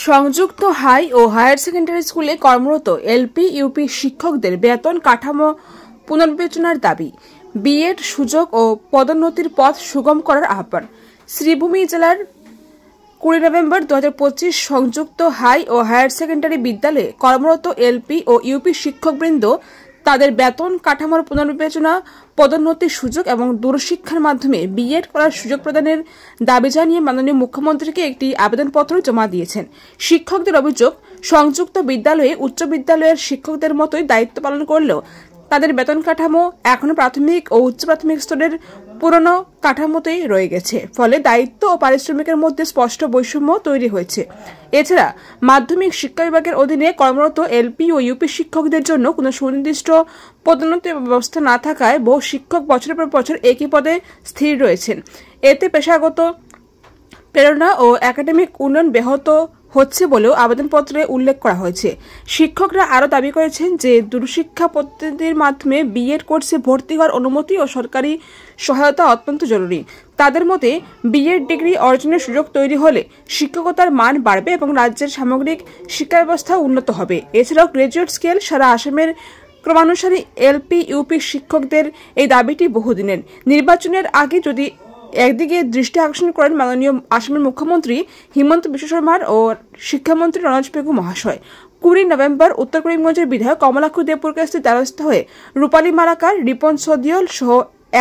সংযুক্ত হাই ও higher secondary স্কুলে কর্মরত এলপি ইউপি শিক্ষকদের বেতন কাঠামো পুনর্বিবেচনার দাবি, বিএড সুযোগ ও পদোন্নতির পথ সুগম করার আহ্বান। শ্রীভূমি জেলার 20 নভেম্বর 2025 সংযুক্ত হাই ও হায়ার সেকেন্ডারি বিদ্যালয়ে কর্মরত এলপি ও ইউপি শিক্ষকবৃন্দ তাদের বেতন কাঠামোর পুনর্বিবেচনা, পদোন্নতির সুযোগ এবং দূরশিক্ষার মাধ্যমে বিএড করার সুযোগ প্রদানের দাবি জানিয়ে মাননীয় মুখ্যমন্ত্রীকে একটি আবেদনপত্র জমা দিয়েছেন। শিক্ষকদের অভিযোগ, সংযুক্ত বিদ্যালয়ে উচ্চ বিদ্যালয়ের শিক্ষকদের মতোই দায়িত্ব পালন করলেও তাদের বেতন কাঠামো এখনো প্রাথমিক ও উচ্চ প্রাথমিক স্তরের পুরনো কাঠামোতেই রয়ে গেছে। ফলে দায়িত্ব ও পারিশ্রমিকের মধ্যে স্পষ্ট বৈষম্য তৈরি হয়েছে। এছাড়া মাধ্যমিক শিক্ষা বিভাগের অধীনে কর্মরত এলপি ও ইউপি শিক্ষকদের জন্য কোনো সুনির্দিষ্ট পদোন্নতির ব্যবস্থা না থাকায় বহু শিক্ষক বছরের পর বছর একই পদে স্থির রয়েছেন। এতে পেশাগত প্রেরণা ও একাডেমিক উন্নয়ন ব্যাহত হচ্ছে বলেও আবেদনপত্রে উল্লেখ করা হয়েছে। শিক্ষকরা আরও দাবি করেছেন যে দূরশিক্ষা পদ্ধতির মাধ্যমে বিএড কোর্সে ভর্তি হওয়ার অনুমতি ও সরকারি সহায়তা অত্যন্ত জরুরি। তাদের মতে বিএড ডিগ্রি অর্জনের সুযোগ তৈরি হলে শিক্ষকতার মান বাড়বে এবং রাজ্যের সামগ্রিক শিক্ষা ব্যবস্থা উন্নত হবে। এছাড়াও গ্রাজুয়েট স্কেল সারা আসামের ক্রমানুসারী এলপি ইউপি শিক্ষকদের এই দাবিটি বহুদিনের। নির্বাচনের আগে যদি একদিকে দৃষ্টি আকর্ষণ করেন মাননীয় আসামের মুখ্যমন্ত্রী হিমন্ত বিশ্ব শর্মার ও শিক্ষামন্ত্রী রনজ পেগু মহাশয়। 20 নভেম্বর উত্তর করিমগঞ্জের বিধায়ক কমলাক্ষ দেবপুরকার দ্বারস্থ হয়ে রূপালী মালাকার, রিপন সদিয়ল সহ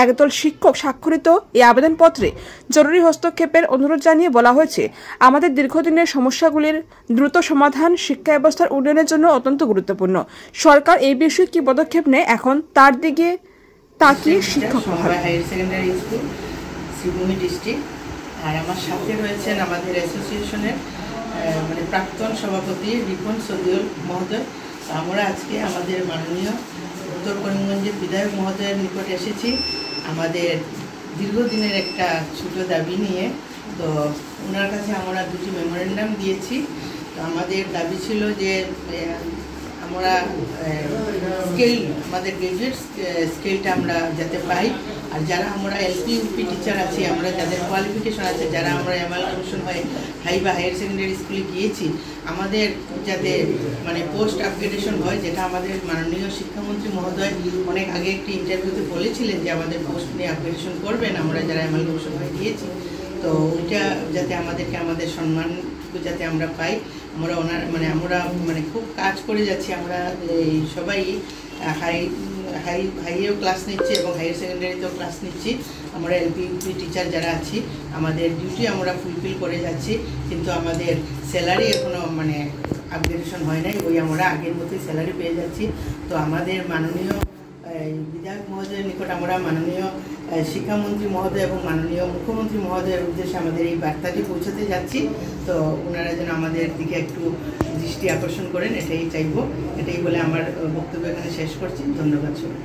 একদল শিক্ষক স্বাক্ষরিত এই আবেদনপত্রে জরুরি হস্তক্ষেপের অনুরোধ জানিয়ে বলা হয়েছে, আমাদের দীর্ঘদিনের সমস্যাগুলির দ্রুত সমাধান শিক্ষা ব্যবস্থার উন্নয়নের জন্য অত্যন্ত গুরুত্বপূর্ণ। সরকার এই বিষয়ে কি পদক্ষেপ নেয় এখন তার দিকে তাকিয়ে শিক্ষক শ্রীভূমি ডিস্ট্রিক্ট। আর আমার সাথে রয়েছেন আমাদের অ্যাসোসিয়েশনের প্রাক্তন সভাপতি রিপন সদিউল মহোদয়। আমরা আজকে আমাদের মাননীয় উত্তর করিমগঞ্জের বিধায়ক মহোদয়ের নিকট এসেছি আমাদের দীর্ঘদিনের একটা ছোট দাবি নিয়ে। তো ওনার কাছে আমরা দুটি মেমোরেন্ডাম দিয়েছি। তো আমাদের দাবি ছিল যে আমরা স্কেল, আমাদের গ্রাজুয়েট স্কেলটা আমরা যাতে পাই, আর যারা আমরা এলপি ইউপি টিচার আছি, আমরা যাদের কোয়ালিফিকেশন আছে, যারা আমরা অ্যামালগামেশন হয়ে হাই বা হায়ার সেকেন্ডারি স্কুলে গিয়েছি, আমাদের যাতে পোস্ট আপগ্রেডেশন হয়, যেটা আমাদের মাননীয় শিক্ষামন্ত্রী মহোদয় অনেক আগে একটি ইন্টারভিউতে বলেছিলেন যে আমাদের পোস্ট নিয়ে আপগ্রেডেশন করবেন আমরা যারা অ্যামালগামেশন হয়ে গিয়েছি। তো ওইটা যাতে আমাদেরকে আমাদের সম্মানটুকু যাতে আমরা পাই। আমরা আমরা খুব কাজ করে যাচ্ছি। আমরা সবাই হাইয়েও ক্লাস নিচ্ছি এবং হায়ার সেকেন্ডারিতেও ক্লাস নিচ্ছি। আমরা এলপি ইউপি টিচার যারা আছি আমাদের ডিউটি আমরা ফুলফিল করে যাচ্ছি, কিন্তু আমাদের স্যালারি এখনও আপগ্রেডেশন হয় নাই। ওই আমরা আগের মতোই স্যালারি পেয়ে যাচ্ছি। তো আমাদের মাননীয় বিধায়ক মহোদয়ের নিকট আমরা মাননীয় শিক্ষামন্ত্রী মহোদয় এবং মাননীয় মুখ্যমন্ত্রী মহোদয়ের উদ্দেশ্যে আমাদের এই বার্তাটি পৌঁছাতে যাচ্ছি। তো ওনারা যেন আমাদের দিকে একটু দৃষ্টি আকর্ষণ করেন, এটাই চাইব। এটাই বলে আমার বক্তব্য এখানে শেষ করছি। ধন্যবাদ সবাই।